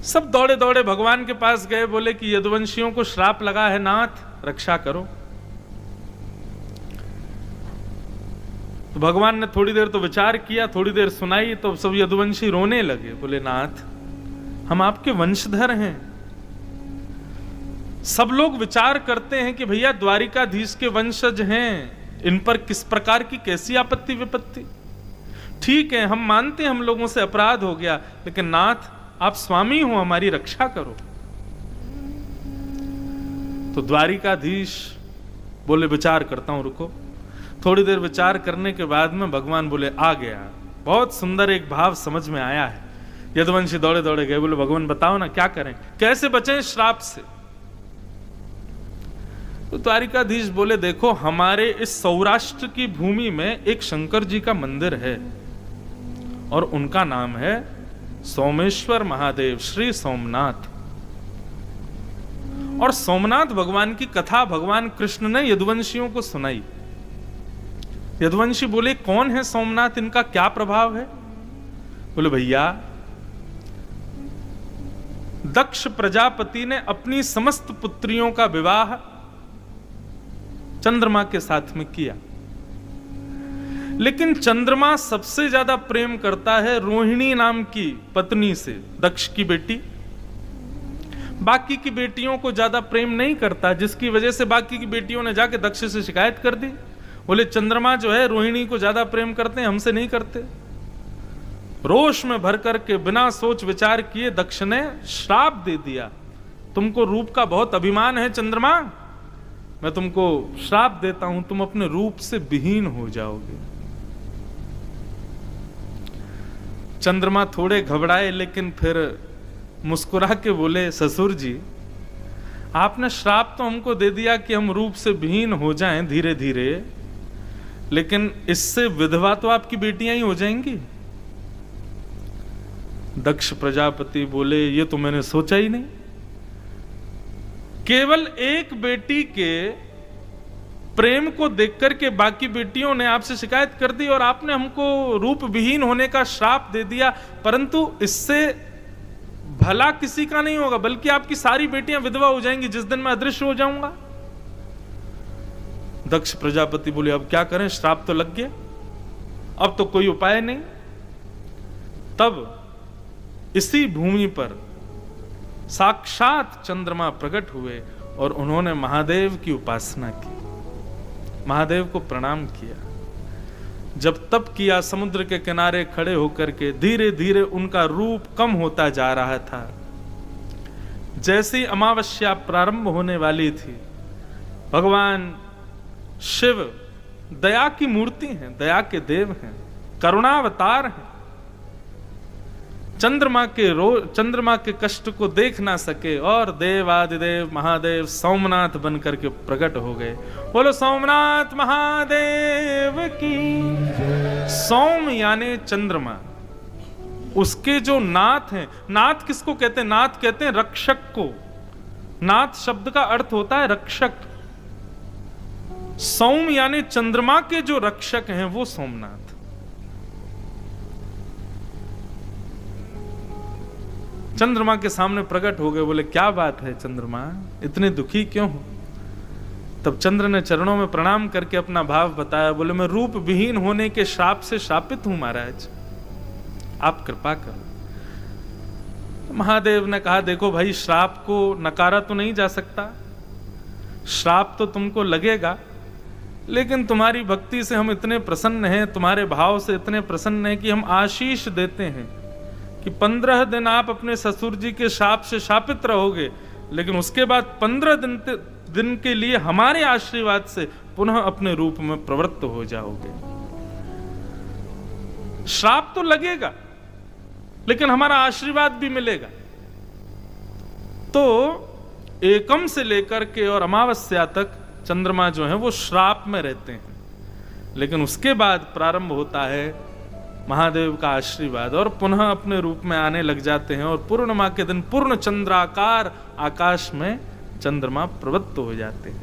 सब दौड़े दौड़े भगवान के पास गए, बोले कि यदुवंशियों को श्राप लगा है, नाथ रक्षा करो। तो भगवान ने थोड़ी देर तो विचार किया, थोड़ी देर सुनाई, तो सब यदुवंशी रोने लगे, बोले नाथ हम आपके वंशधर हैं। सब लोग विचार करते हैं कि भैया द्वारिकाधीश के वंशज हैं, इन पर किस प्रकार की कैसी आपत्ति विपत्ति। ठीक है, हम मानते हैं हम लोगों से अपराध हो गया, लेकिन नाथ आप स्वामी हो, हमारी रक्षा करो। तो द्वारिकाधीश बोले विचार करता हूं, रुको। थोड़ी देर विचार करने के बाद में भगवान बोले आ गया। बहुत सुंदर एक भाव समझ में आया है। यदुवंशी दौड़े दौड़े गए, बोले भगवान बताओ ना क्या करें, कैसे बचें श्राप से। तो द्वारिकाधीश बोले देखो, हमारे इस सौराष्ट्र की भूमि में एक शंकर जी का मंदिर है और उनका नाम है सोमेश्वर महादेव, श्री सोमनाथ। और सोमनाथ भगवान की कथा भगवान कृष्ण ने यदुवंशियों को सुनाई। यदुवंशी बोले कौन है सोमनाथ, इनका क्या प्रभाव है। बोले भैया दक्ष प्रजापति ने अपनी समस्त पुत्रियों का विवाह चंद्रमा के साथ में किया, लेकिन चंद्रमा सबसे ज्यादा प्रेम करता है रोहिणी नाम की पत्नी से, दक्ष की बेटी। बाकी की बेटियों को ज्यादा प्रेम नहीं करता, जिसकी वजह से बाकी की बेटियों ने जाके दक्ष से शिकायत कर दी। बोले चंद्रमा जो है रोहिणी को ज्यादा प्रेम करते हैं, हमसे नहीं करते। रोष में भर करके बिना सोच विचार किए दक्ष ने श्राप दे दिया, तुमको रूप का बहुत अभिमान है चंद्रमा, मैं तुमको श्राप देता हूं, तुम अपने रूप से विहीन हो जाओगे। चंद्रमा थोड़े घबराए, लेकिन फिर मुस्कुरा के बोले ससुर जी आपने श्राप तो हमको दे दिया कि हम रूप से विहीन हो जाएं धीरे धीरे, लेकिन इससे विधवा तो आपकी बेटियां ही हो जाएंगी। दक्ष प्रजापति बोले ये तो मैंने सोचा ही नहीं। केवल एक बेटी के प्रेम को देखकर के बाकी बेटियों ने आपसे शिकायत कर दी और आपने हमको रूप विहीन होने का श्राप दे दिया, परंतु इससे भला किसी का नहीं होगा, बल्कि आपकी सारी बेटियां विधवा हो जाएंगी जिस दिन मैं अदृश्य हो जाऊंगा। दक्ष प्रजापति बोले अब क्या करें, श्राप तो लग गया, अब तो कोई उपाय नहीं। तब इसी भूमि पर साक्षात चंद्रमा प्रकट हुए और उन्होंने महादेव की उपासना की, महादेव को प्रणाम किया। जब तप किया, समुद्र के किनारे खड़े होकर के धीरे धीरे उनका रूप कम होता जा रहा था। जैसी अमावस्या प्रारंभ होने वाली थी, भगवान शिव दया की मूर्ति हैं, दया के देव हैं, करुणावतार हैं। चंद्रमा के कष्ट को देख ना सके और देवादिदेव महादेव सोमनाथ बनकर के प्रकट हो गए। बोलो सोमनाथ महादेव की। सोम यानी चंद्रमा, उसके जो नाथ हैं, नाथ किसको कहते हैं, नाथ कहते हैं रक्षक को। नाथ शब्द का अर्थ होता है रक्षक। सोम यानी चंद्रमा के जो रक्षक हैं वो सोमनाथ। चंद्रमा के सामने प्रकट हो गए। बोले क्या बात है चंद्रमा, इतने दुखी क्यों हो। तब चंद्र ने चरणों में प्रणाम करके अपना भाव बताया। बोले मैं रूप विहीन होने के श्राप से शापित हूं महाराज, आप कृपा करो। महादेव ने कहा देखो भाई, श्राप को नकारा तो नहीं जा सकता, श्राप तो तुमको लगेगा, लेकिन तुम्हारी भक्ति से हम इतने प्रसन्न हैं, तुम्हारे भाव से इतने प्रसन्न हैं कि हम आशीष देते हैं कि 15 दिन आप अपने ससुर जी के शाप से शापित रहोगे, लेकिन उसके बाद 15 दिन के लिए हमारे आशीर्वाद से पुनः अपने रूप में प्रवृत्त हो जाओगे। श्राप तो लगेगा, लेकिन हमारा आशीर्वाद भी मिलेगा। तो एकम से लेकर के और अमावस्या तक चंद्रमा जो है वो श्राप में रहते हैं, लेकिन उसके बाद प्रारंभ होता है महादेव का आशीर्वाद और पुनः अपने रूप में आने लग जाते हैं। और पूर्णिमा के दिन पूर्ण चंद्राकार आकाश में चंद्रमा प्रवृत्त हो जाते हैं।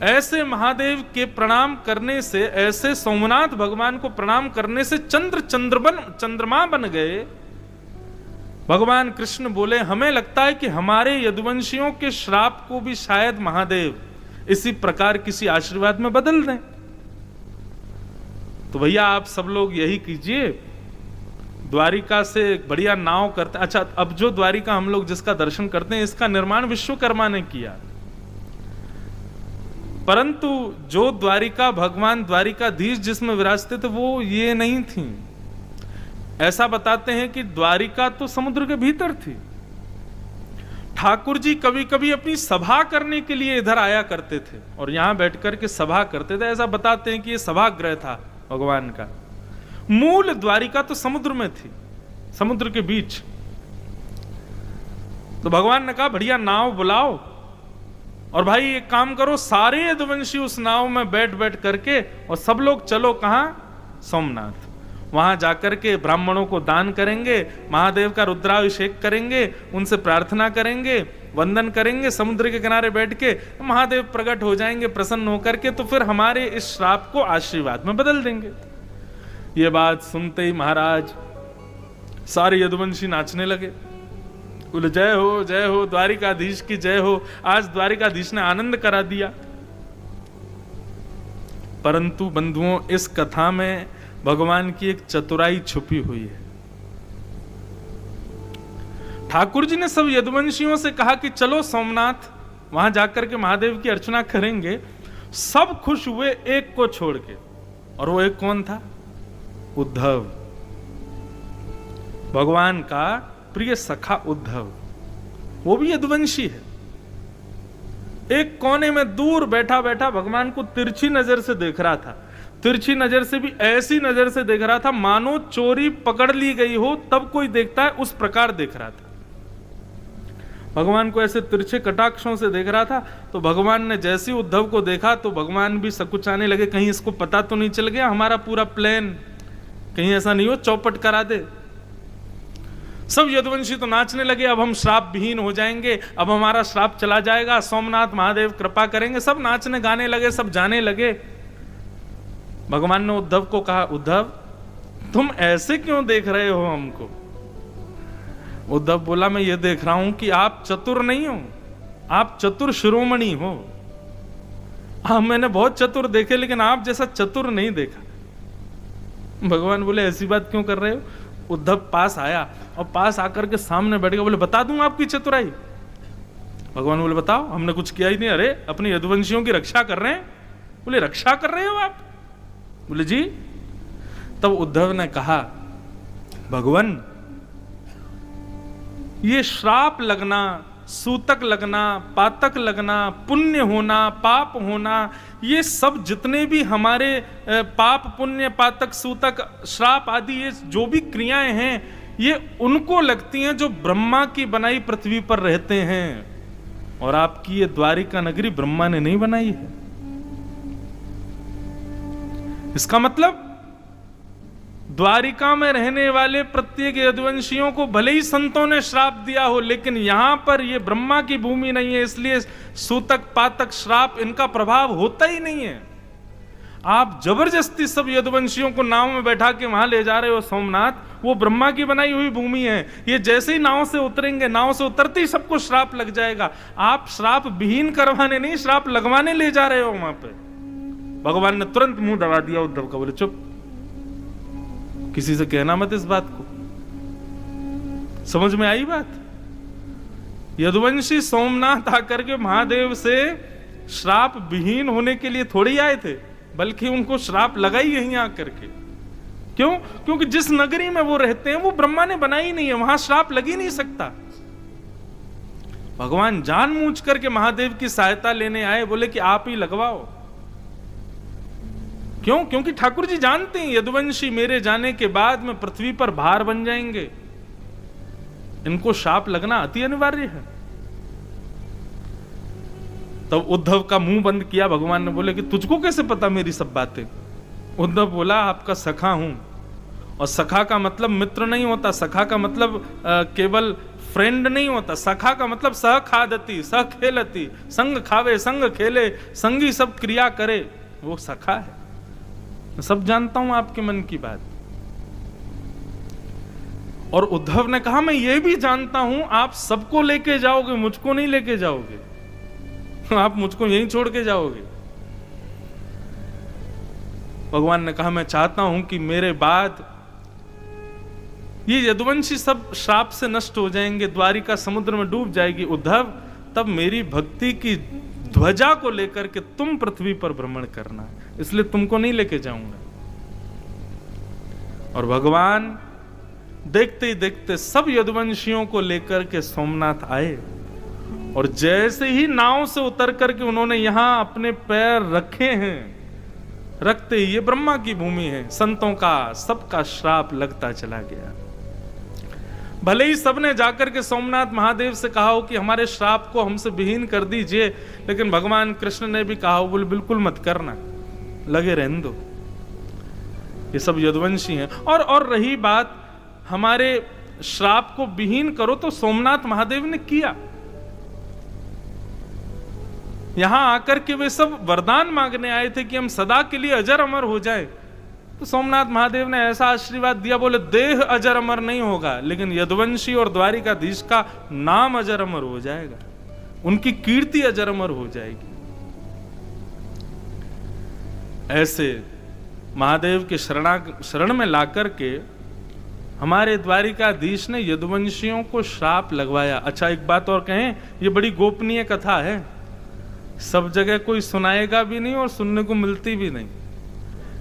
ऐसे महादेव के प्रणाम करने से, ऐसे सोमनाथ भगवान को प्रणाम करने से चंद्रमा बन गए भगवान कृष्ण बोले हमें लगता है कि हमारे यदुवंशियों के श्राप को भी शायद महादेव इसी प्रकार किसी आशीर्वाद में बदल दें। तो भैया आप सब लोग यही कीजिए, द्वारिका से एक बढ़िया नाव करते। अच्छा, अब जो द्वारिका हम लोग जिसका दर्शन करते हैं, इसका निर्माण विश्वकर्मा ने किया, परंतु जो द्वारिका भगवान द्वारिकाधीश जिसमें विराजते थे वो ये नहीं थी। ऐसा बताते हैं कि द्वारिका तो समुद्र के भीतर थी। ठाकुर जी कभी कभी अपनी सभा करने के लिए इधर आया करते थे और यहां बैठकर के सभा करते थे। ऐसा बताते हैं कि ये सभागृह था भगवान का। मूल द्वारिका तो समुद्र में थी, समुद्र के बीच। तो भगवान ने कहा बढ़िया नाव बुलाओ और भाई एक काम करो, सारे यदुवंशी उस नाव में बैठ बैठ करके और सब लोग चलो कहां, सोमनाथ। वहां जाकर के ब्राह्मणों को दान करेंगे, महादेव का रुद्राभिषेक करेंगे, उनसे प्रार्थना करेंगे, वंदन करेंगे, समुद्र के किनारे बैठ के महादेव प्रकट हो जाएंगे प्रसन्न होकर के, तो फिर हमारे इस श्राप को आशीर्वाद में बदल देंगे। ये बात सुनते ही महाराज सारे यदुवंशी नाचने लगे, बोले जय हो द्वारिकाधीश की जय हो, आज द्वारिकाधीश ने आनंद करा दिया। परंतु बंधुओं, इस कथा में भगवान की एक चतुराई छुपी हुई है। ठाकुर जी ने सब यदुवंशियों से कहा कि चलो सोमनाथ, वहां जाकर के महादेव की अर्चना करेंगे। सब खुश हुए एक को छोड़ के, और वो एक कौन था? उद्धव, भगवान का प्रिय सखा उद्धव। वो भी यदुवंशी है। एक कोने में दूर बैठा बैठा भगवान को तिरछी नजर से देख रहा था। तिरछी नजर से भी ऐसी नजर से देख रहा था मानो चोरी पकड़ ली गई हो तब कोई देखता है, उस प्रकार देख रहा था। भगवान को ऐसे तिरछे कटाक्षों से देख रहा था। तो भगवान ने जैसे उद्धव को देखा तो भगवान भी सकुचाने लगे, कहीं इसको पता तो नहीं चल गया हमारा पूरा प्लान, कहीं ऐसा नहीं हो चौपट करा दे। सब यदुवंशी तो नाचने लगे, अब हम श्राप विहीन हो जाएंगे, अब हमारा श्राप चला जाएगा, सोमनाथ महादेव कृपा करेंगे। सब नाचने गाने लगे, सब जाने लगे। भगवान ने उद्धव को कहा, उद्धव तुम ऐसे क्यों देख रहे हो हमको? उद्धव बोला, मैं ये देख रहा हूं कि आप चतुर नहीं हो, आप चतुर शिरोमणि हो। हाँ, मैंने बहुत चतुर देखे लेकिन आप जैसा चतुर नहीं देखा। भगवान बोले ऐसी बात क्यों कर रहे हो? उद्धव पास आया और पास आकर के सामने बैठ गया, बोले बता दूं आपकी चतुराई? भगवान बोले बताओ, हमने कुछ किया ही नहीं। अरे अपने यदुवंशियों की रक्षा कर रहे हैं। बोले रक्षा कर रहे हो आप? बोले जी। तब उद्धव ने कहा, भगवान ये श्राप लगना, सूतक लगना, पातक लगना, पुण्य होना, पाप होना, ये सब जितने भी हमारे पाप पुण्य पातक सूतक श्राप आदि ये जो भी क्रियाएं हैं, ये उनको लगती हैं जो ब्रह्मा की बनाई पृथ्वी पर रहते हैं। और आपकी ये द्वारिका नगरी ब्रह्मा ने नहीं बनाई है। इसका मतलब द्वारिका में रहने वाले प्रत्येक यदुवंशियों को भले ही संतों ने श्राप दिया हो, लेकिन यहां पर यह ब्रह्मा की भूमि नहीं है, इसलिए सूतक पातक श्राप इनका प्रभाव होता ही नहीं है। आप जबरदस्ती सब यदुवंशियों को नाव में बैठा के वहां ले जा रहे हो सोमनाथ, वो ब्रह्मा की बनाई हुई भूमि है। ये जैसे ही नाव से उतरेंगे, नाव से उतरते ही सबको श्राप लग जाएगा। आप श्राप विहीन करवाने नहीं, श्राप लगवाने ले जा रहे हो वहां पे। भगवान ने तुरंत मुंह दबा दिया उद्धव का, बोले चुप, किसी से कहना मत इस बात को। समझ में आई बात? यदुवंशी सोमनाथ आकर के महादेव से श्राप विहीन होने के लिए थोड़ी आए थे, बल्कि उनको श्राप लगा ही यहीं आकर के। क्यों? क्योंकि जिस नगरी में वो रहते हैं वो ब्रह्मा ने बनाई नहीं है, वहां श्राप लग ही नहीं सकता। भगवान जानबूझ करके महादेव की सहायता लेने आए, बोले कि आप ही लगवाओ। क्यों? क्योंकि ठाकुर जी जानते हैं यदुवंशी मेरे जाने के बाद में पृथ्वी पर भार बन जाएंगे, इनको शाप लगना अति अनिवार्य है। तब उद्धव का मुंह बंद किया। भगवान ने बोले कि तुझको कैसे पता मेरी सब बातें? उद्धव बोला, आपका सखा हूं, और सखा का मतलब मित्र नहीं होता, सखा का मतलब केवल फ्रेंड नहीं होता। सखा का मतलब सह खादती, सह खेलती, संग खावे, संग खेले, संगी सब क्रिया करे, वो सखा है। सब जानता हूं आपके मन की बात। और उद्धव ने कहा मैं ये भी जानता हूं आप सबको लेके जाओगे, मुझको नहीं लेके जाओगे, आप मुझको यहीं छोड़ के जाओगे। भगवान ने कहा मैं चाहता हूं कि मेरे बाद ये यदुवंशी सब श्राप से नष्ट हो जाएंगे, द्वारिका समुद्र में डूब जाएगी उद्धव, तब मेरी भक्ति की ध्वजा को लेकर के तुम पृथ्वी पर भ्रमण करना है, इसलिए तुमको नहीं लेके जाऊंगा। और भगवान देखते ही देखते सब यदुवंशियों को लेकर के सोमनाथ आए, और जैसे ही नाव से उतर करके उन्होंने यहां अपने पैर रखे हैं, रखते ही ये ब्रह्मा की भूमि है, संतों का सबका श्राप लगता चला गया। भले ही सबने जाकर के सोमनाथ महादेव से कहा हो कि हमारे श्राप को हमसे विहीन कर दीजिए, लेकिन भगवान कृष्ण ने भी कहा हो बोले बिल्कुल मत करना, लगे रहने दो, ये सब यदुवंशी हैं। और रही बात हमारे श्राप को विहीन करो, तो सोमनाथ महादेव ने किया। यहां आकर के वे सब वरदान मांगने आए थे कि हम सदा के लिए अजर अमर हो जाए, तो सोमनाथ महादेव ने ऐसा आशीर्वाद दिया, बोले देह अजर अमर नहीं होगा, लेकिन यदुवंशी और द्वारिकाधीश का नाम अजर अमर हो जाएगा, उनकी कीर्ति अजर अमर हो जाएगी। ऐसे महादेव के शरण में लाकर के हमारे द्वारिकाधीश ने यदुवंशियों को श्राप लगवाया। अच्छा एक बात और कहें, ये बड़ी गोपनीय कथा है, सब जगह कोई सुनाएगा भी नहीं और सुनने को मिलती भी नहीं।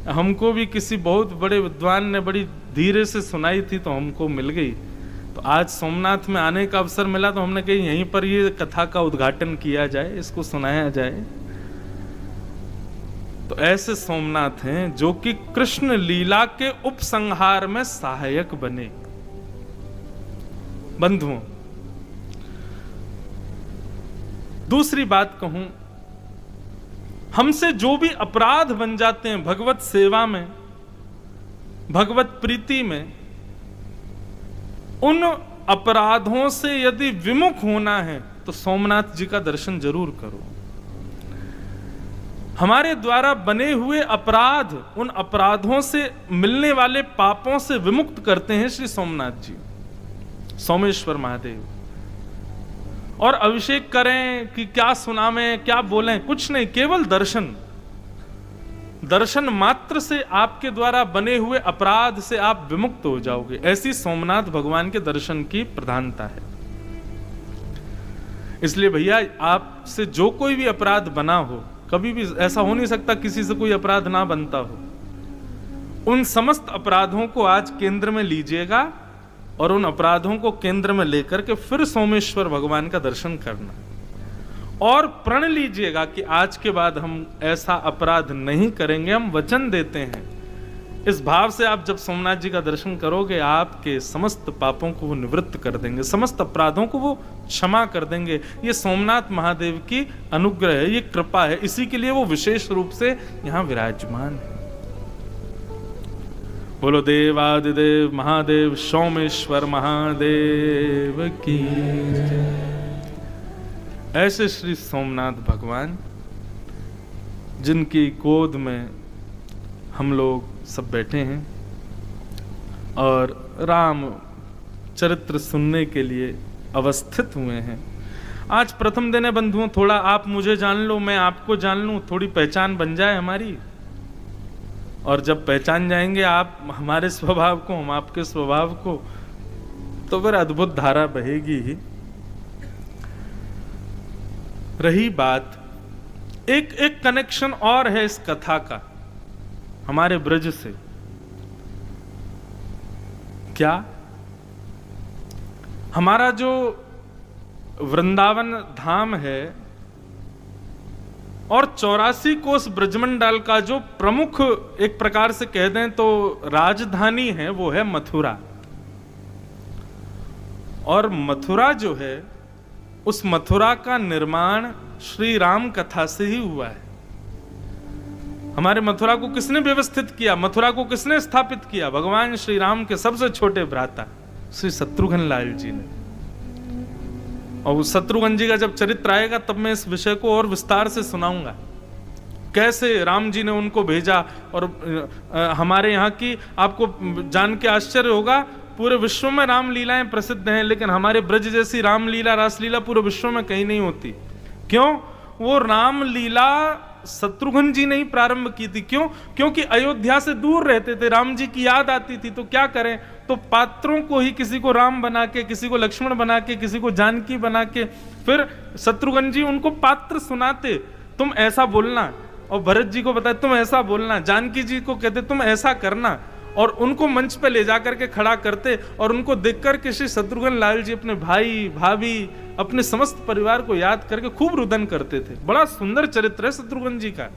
हमको भी किसी बहुत बड़े विद्वान ने बड़ी धीरे से सुनाई थी तो हमको मिल गई, तो आज सोमनाथ में आने का अवसर मिला तो हमने कही यहीं पर ये कथा का उद्घाटन किया जाए, इसको सुनाया जाए। तो ऐसे सोमनाथ हैं जो कि कृष्ण लीला के उपसंहार में सहायक बने। बंधुओं, दूसरी बात कहूं, हमसे जो भी अपराध बन जाते हैं भगवत सेवा में, भगवत प्रीति में, उन अपराधों से यदि विमुख होना है तो सोमनाथ जी का दर्शन जरूर करो। हमारे द्वारा बने हुए अपराध, उन अपराधों से मिलने वाले पापों से विमुक्त करते हैं श्री सोमनाथ जी, सोमेश्वर महादेव। और अभिषेक करें कि क्या सुनावें, क्या बोलें, कुछ नहीं, केवल दर्शन, दर्शन मात्र से आपके द्वारा बने हुए अपराध से आप विमुक्त हो जाओगे। ऐसी सोमनाथ भगवान के दर्शन की प्रधानता है। इसलिए भैया आपसे जो कोई भी अपराध बना हो, कभी भी ऐसा हो नहीं सकता किसी से कोई अपराध ना बनता हो, उन समस्त अपराधों को आज केंद्र में लीजिएगा और उन अपराधों को केंद्र में लेकर के फिर सोमेश्वर भगवान का दर्शन करना, और प्रण लीजिएगा कि आज के बाद हम ऐसा अपराध नहीं करेंगे, हम वचन देते हैं। इस भाव से आप जब सोमनाथ जी का दर्शन करोगे, आपके समस्त पापों को वो निवृत्त कर देंगे, समस्त अपराधों को वो क्षमा कर देंगे। ये सोमनाथ महादेव की अनुग्रह है, ये कृपा है, इसी के लिए वो विशेष रूप से यहां विराजमान है। बोलो देवादिदेव महादेव सोमेश्वर महादेव की जय। ऐसे श्री सोमनाथ भगवान जिनकी गोद में हम लोग सब बैठे हैं और राम चरित्र सुनने के लिए अवस्थित हुए हैं। आज प्रथम दिन है बंधुओं, थोड़ा आप मुझे जान लो, मैं आपको जान लूं, थोड़ी पहचान बन जाए हमारी। और जब पहचान जाएंगे आप हमारे स्वभाव को, हम आपके स्वभाव को, तो फिर अद्भुत धारा बहेगी ही। रही बात, एक कनेक्शन और है इस कथा का हमारे ब्रज से। क्या? हमारा जो वृंदावन धाम है और 84 कोस ब्रजमंडल का जो प्रमुख, एक प्रकार से कह दें तो राजधानी है, वो है मथुरा। और मथुरा जो है, उस मथुरा का निर्माण श्री राम कथा से ही हुआ है। हमारे मथुरा को किसने व्यवस्थित किया, मथुरा को किसने स्थापित किया? भगवान श्री राम के सबसे छोटे भ्राता श्री शत्रुघ्न लाल जी ने। और शत्रुघ्न जी का जब चरित्र आएगा तब मैं इस विषय को और विस्तार से सुनाऊंगा, कैसे राम जी ने उनको भेजा। और हमारे यहाँ की आपको जान के आश्चर्य होगा, पूरे विश्व में रामलीलाएं प्रसिद्ध हैं, लेकिन हमारे ब्रज जैसी रामलीला रासलीला पूरे विश्व में कहीं नहीं होती। क्यों? वो रामलीला शत्रुघ्न जी ने ही प्रारंभ की थी। क्यों? क्योंकि अयोध्या से दूर रहते थे, राम जी की याद आती थी, तो क्या करें, तो पात्रों को ही किसी को राम बना के, किसी को लक्ष्मण बना के, किसी को जानकी बना के, फिर शत्रुघ्न जी उनको पात्र सुनाते, तुम ऐसा बोलना, और भरत जी को बताए तुम ऐसा बोलना, जानकी जी को कहते तुम ऐसा करना, और उनको मंच पे ले जाकर के खड़ा करते, और उनको देखकर के श्री शत्रुघ्न लाल जी अपने भाई भाभी अपने समस्त परिवार को याद करके खूब रुदन करते थे। बड़ा सुंदर चरित्र है शत्रुघ्न जी का।